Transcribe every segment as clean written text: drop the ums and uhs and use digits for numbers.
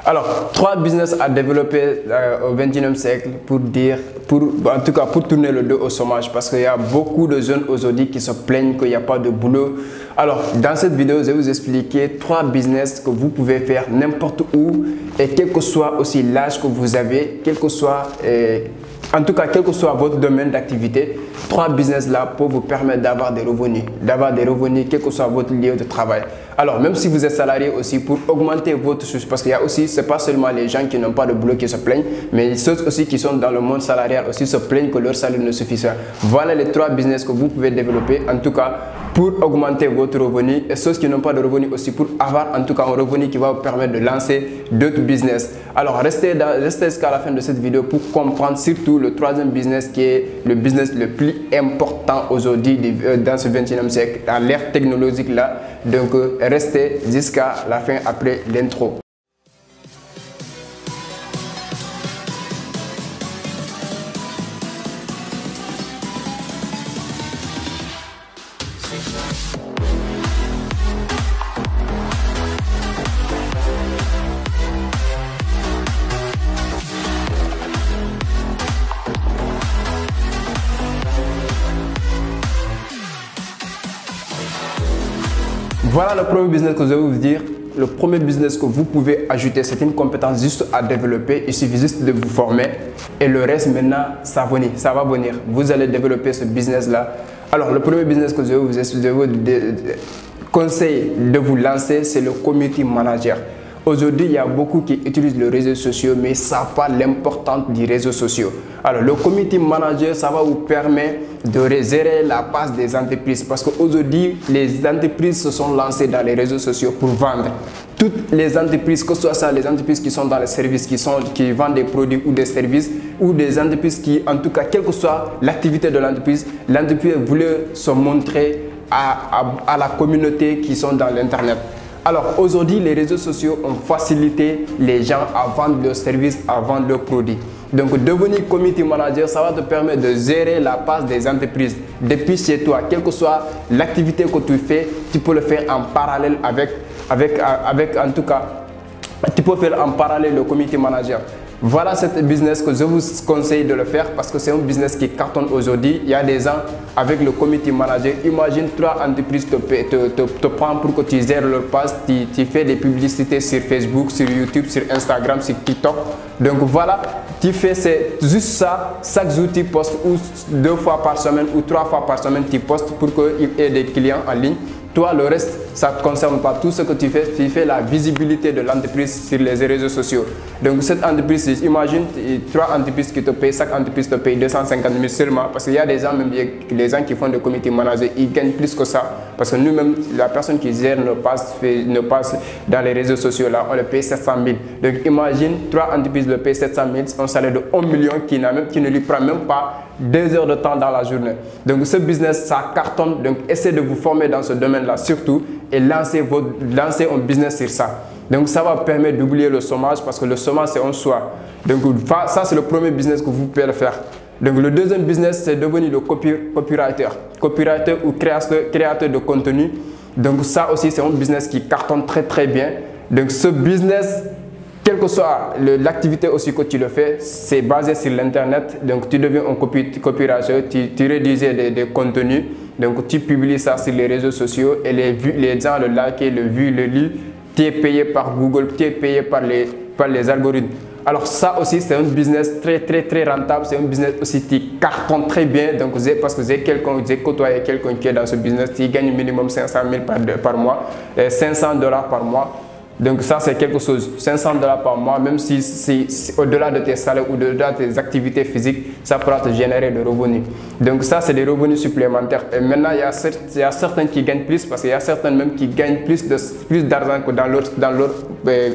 Alors, 3 business à développer au XXIe siècle en tout cas pour tourner le dos au chômage, parce qu'il y a beaucoup de jeunes aujourd'hui qui se plaignent qu'il n'y a pas de boulot. Alors, dans cette vidéo, je vais vous expliquer 3 business que vous pouvez faire n'importe où et quel que soit aussi l'âge que vous avez, quel que soit votre domaine d'activité. 3 business là pour vous permettre d'avoir des revenus, quel que soit votre lieu de travail. Alors, même si vous êtes salarié aussi, pour augmenter votre source, parce qu'il y a aussi, c'est pas seulement les gens qui n'ont pas de boulot qui se plaignent, mais ceux aussi qui sont dans le monde salarial aussi se plaignent que leur salaire ne suffit pas. Voilà les 3 business que vous pouvez développer, en tout cas, pour augmenter votre revenu, et ceux qui n'ont pas de revenus aussi pour avoir en tout cas un revenu qui va vous permettre de lancer d'autres business. Alors, restez jusqu'à la fin de cette vidéo pour comprendre surtout le 3e business qui est le business le plus important aujourd'hui dans ce 21e siècle, dans l'ère technologique là. Donc, restez jusqu'à la fin après l'intro. Voilà le premier business que je vais vous dire. Le premier business que vous pouvez ajouter, c'est une compétence juste à développer. Il suffit juste de vous former et le reste maintenant, ça va venir. Vous allez développer ce business-là. Alors, le premier business que je vous conseille de vous lancer, c'est le community manager. Aujourd'hui, il y a beaucoup qui utilisent les réseaux sociaux, mais ne savent pas l'importance des réseaux sociaux. Alors, le community manager, ça va vous permettre de gérer la base des entreprises. Parce qu'aujourd'hui, les entreprises se sont lancées dans les réseaux sociaux pour vendre. Toutes les entreprises, que ce soit ça, les entreprises qui sont dans les services, qui vendent des produits ou des services, ou des entreprises qui, en tout cas, quelle que soit l'activité de l'entreprise voulait se montrer à la communauté qui sont dans l'Internet. Alors aujourd'hui, les réseaux sociaux ont facilité les gens à vendre leurs services, à vendre leurs produits. Donc devenir community manager, ça va te permettre de gérer la base des entreprises depuis chez toi. Quelle que soit l'activité que tu fais, tu peux le faire en parallèle en tout cas, tu peux faire en parallèle le community manager. Voilà cette business que je vous conseille de le faire parce que c'est un business qui cartonne aujourd'hui. Il y a des gens avec le community manager. Imagine 3 entreprises te prennent pour que tu gères leur page. Tu fais des publicités sur Facebook, sur YouTube, sur Instagram, sur TikTok. Donc voilà, tu fais juste ça. Chaque jour tu postes ou 2 fois par semaine ou 3 fois par semaine tu postes pour qu'il y ait des clients en ligne. Toi, le reste, ça ne te concerne pas. Tout ce que tu fais la visibilité de l'entreprise sur les réseaux sociaux. Donc, cette entreprise, imagine 3 entreprises qui te payent, chaque entreprise te paye 250 000 seulement. Parce qu'il y a des gens, même les gens qui font des community managers, ils gagnent plus que ça. Parce que nous-mêmes, la personne qui gère nos passes dans les réseaux sociaux, là, on le paye 700 000. Donc, imagine 3 entreprises le payent 700 000, un salaire de 1 million qui ne lui prend même pas 2 heures de temps dans la journée. Donc, ce business, ça cartonne. Donc, essayez de vous former dans ce domaine-là surtout et lancez un business sur ça. Donc, ça va permettre d'oublier le chômage parce que le chômage, c'est un choix. Donc, ça, c'est le premier business que vous pouvez faire. Donc, le deuxième business, c'est devenir le copywriter ou créateur de contenu. Donc, ça aussi, c'est un business qui cartonne très, très bien. Donc, ce business, quelle que soit l'activité aussi que tu le fais, c'est basé sur l'Internet. Donc, tu deviens un copywriter, tu rédiges des contenus. Donc, tu publies ça sur les réseaux sociaux et les gens le likent, le vu, le lisent. Tu es payé par Google, tu es payé par les algorithmes. Alors, ça aussi, c'est un business très, très, très rentable. C'est un business aussi qui cartonne très bien. Donc, parce que j'ai côtoyé quelqu'un qui est dans ce business, qui gagne minimum 500 000 par mois, $500 par mois. Donc ça c'est quelque chose, $500 par mois, même si au-delà de tes salaires ou au-delà de tes activités physiques, ça pourra te générer des revenus. Donc ça c'est des revenus supplémentaires. Et maintenant il y a certains qui gagnent plus parce qu'il y a certains même qui gagnent plus d'argent que dans leur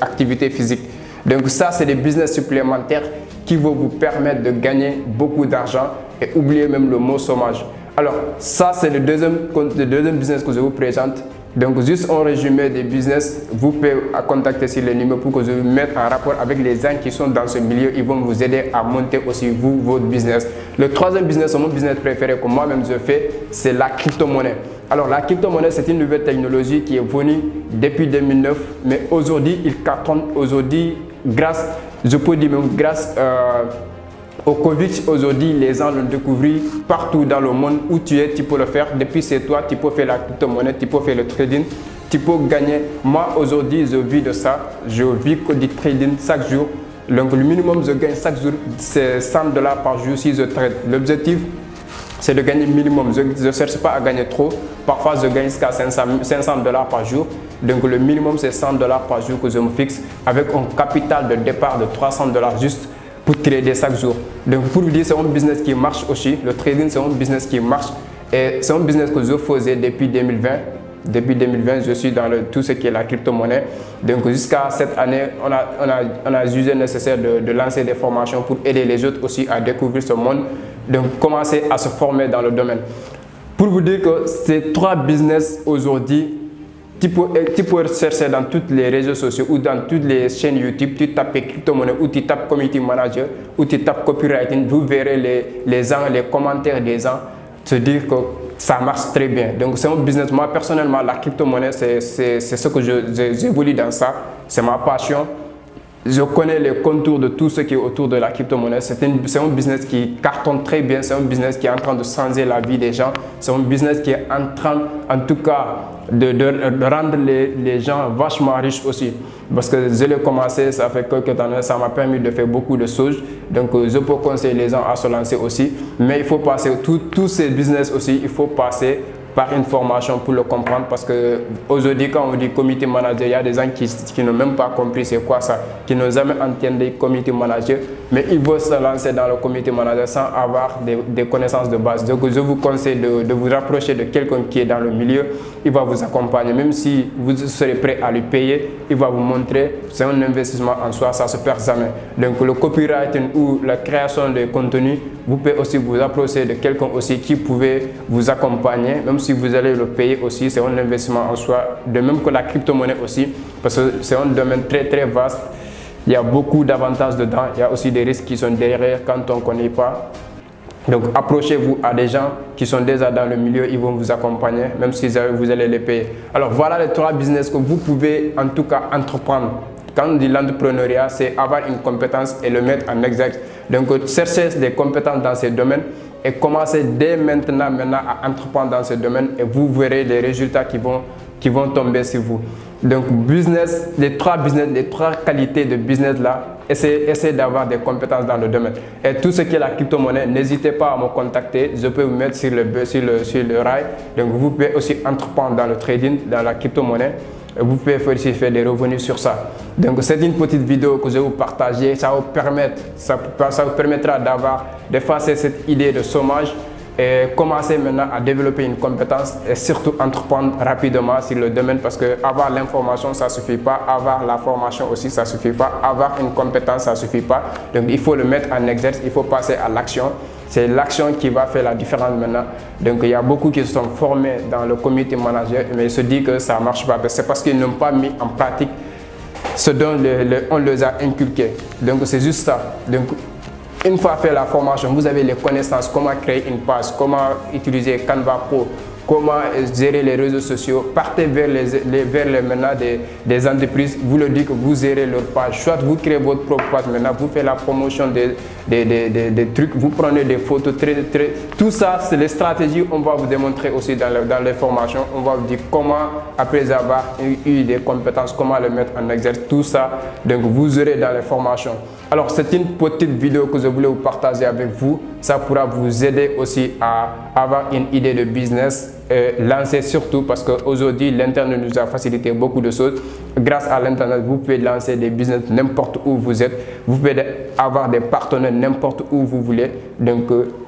activité physique. Donc ça c'est des business supplémentaires qui vont vous permettre de gagner beaucoup d'argent et oublier même le mot chômage. Alors ça c'est le deuxième business que je vous présente. Donc, juste un résumé des business, vous pouvez contacter sur les numéros pour que je vous mette en rapport avec les gens qui sont dans ce milieu. Ils vont vous aider à monter aussi votre business. Le troisième business, mon business préféré que moi-même je fais, c'est la crypto-monnaie. Alors, la crypto-monnaie, c'est une nouvelle technologie qui est venue depuis 2009, mais aujourd'hui, il cartonne. Aujourd'hui, je peux dire même grâce au Covid, aujourd'hui, les gens l'ont découvert partout dans le monde où tu es, tu peux le faire. Depuis chez toi, tu peux faire la crypto-monnaie, tu peux faire le trading, tu peux gagner. Moi, aujourd'hui, je vis de ça. Je vis que du trading chaque jour. Donc, le minimum que je gagne chaque jour, c'est 100 $ par jour si je trade. L'objectif, c'est de gagner minimum. Je ne cherche pas à gagner trop. Parfois, je gagne jusqu'à 500 $ par jour. Donc, le minimum, c'est 100 $ par jour que je me fixe avec un capital de départ de 300 $ juste pour trader chaque jour. Donc, pour vous dire, c'est un business qui marche aussi. Le trading, c'est un business qui marche. Et c'est un business que je faisais depuis 2020. Depuis 2020, je suis dans tout ce qui est la crypto-monnaie. Donc, jusqu'à cette année, on a jugé nécessaire de lancer des formations pour aider les autres aussi à découvrir ce monde. Donc, commencer à se former dans le domaine. Pour vous dire que ces 3 business aujourd'hui, tu peux chercher dans tous les réseaux sociaux ou dans toutes les chaînes YouTube, tu tapes crypto-monnaie ou tu tapes community manager ou tu tapes copywriting, vous verrez les commentaires des gens se dire que ça marche très bien. Donc c'est un business. Moi personnellement, la crypto-monnaie, c'est ce que j'évolue dans ça, c'est ma passion. Je connais les contours de tout ce qui est autour de la crypto-monnaie. C'est un business qui cartonne très bien. C'est un business qui est en train de changer la vie des gens. C'est un business qui est en train, en tout cas, de rendre les gens vachement riches aussi. Parce que je l'ai commencé, ça fait quelques temps, ça m'a permis de faire beaucoup de choses. Donc, je peux conseiller les gens à se lancer aussi. Mais il faut passer, tous ces business aussi, il faut passer par une formation pour le comprendre, parce que aujourd'hui quand on dit community manager, il y a des gens qui n'ont même pas compris c'est quoi ça, qui n'ont jamais entendu community manager, mais ils vont se lancer dans le community manager sans avoir des connaissances de base. Donc je vous conseille de vous rapprocher de quelqu'un qui est dans le milieu. Il va vous accompagner, même si vous serez prêt à lui payer, il va vous montrer. C'est un investissement en soi, ça se perd jamais. Donc le copywriting ou la création de contenu, vous pouvez aussi vous approcher de quelqu'un aussi qui pouvait vous accompagner, même si vous allez le payer aussi, c'est un investissement en soi, de même que la crypto-monnaie aussi, parce que c'est un domaine très très vaste. Il y a beaucoup d'avantages dedans, il y a aussi des risques qui sont derrière quand on ne connaît pas. Donc approchez-vous à des gens qui sont déjà dans le milieu, ils vont vous accompagner, même si vous allez les payer. Alors voilà les 3 business que vous pouvez en tout cas entreprendre. Quand on dit l'entrepreneuriat, c'est avoir une compétence et le mettre en exergue. Donc cherchez des compétences dans ces domaines et commencez dès maintenant à entreprendre dans ce domaine et vous verrez les résultats qui vont tomber sur vous. Donc business, les 3 qualités de business là, essayez d'avoir des compétences dans le domaine. Et tout ce qui est la crypto-monnaie, n'hésitez pas à me contacter, je peux vous mettre sur le rail. Donc vous pouvez aussi entreprendre dans le trading, dans la crypto-monnaie. Vous pouvez aussi faire des revenus sur ça. Donc c'est une petite vidéo que je vais vous partager. Ça vous permettra d'effacer cette idée de chômage et commencer maintenant à développer une compétence et surtout entreprendre rapidement sur le domaine, parce que avoir l'information ça suffit pas, avoir la formation aussi ça suffit pas, avoir une compétence ça suffit pas. Donc il faut le mettre en exercice, il faut passer à l'action. C'est l'action qui va faire la différence maintenant. Donc il y a beaucoup qui se sont formés dans le community manager, mais ils se disent que ça ne marche pas. C'est parce qu'ils n'ont pas mis en pratique ce dont on les a inculqués. Donc c'est juste ça. Donc une fois fait la formation, vous avez les connaissances, comment créer une page, comment utiliser Canva Pro, comment gérer les réseaux sociaux. Partez vers maintenant des entreprises, vous leur dites que vous gérez leur page. Soit vous créez votre propre page maintenant, vous faites la promotion des trucs, vous prenez des photos, tout ça, c'est les stratégies. On va vous démontrer aussi dans les formations. On va vous dire comment, après avoir eu des compétences, comment le mettre en exercice, tout ça. Donc vous aurez dans les formations. Alors c'est une petite vidéo que je voulais vous partager avec vous. Ça pourra vous aider aussi à avoir une idée de business. Lancer surtout parce qu'aujourd'hui l'internet nous a facilité beaucoup de choses. Grâce à l'internet, vous pouvez lancer des business n'importe où vous êtes. Vous pouvez avoir des partenaires n'importe où vous voulez. Donc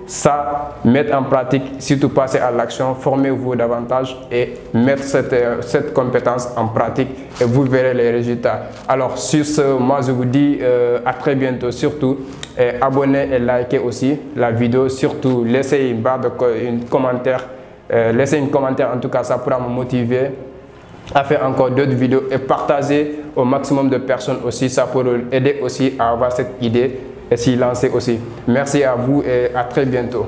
ça, mettre en pratique, surtout passer à l'action, formez-vous davantage et mettre cette compétence en pratique et vous verrez les résultats. Alors sur ce, moi je vous dis à très bientôt. Surtout abonnez et likez aussi la vidéo. Surtout laissez une barre de commentaire. Laissez un commentaire, en tout cas ça pourra me motiver à faire encore d'autres vidéos et partager au maximum de personnes aussi, ça pourra aider aussi à avoir cette idée et s'y lancer aussi. Merci à vous et à très bientôt.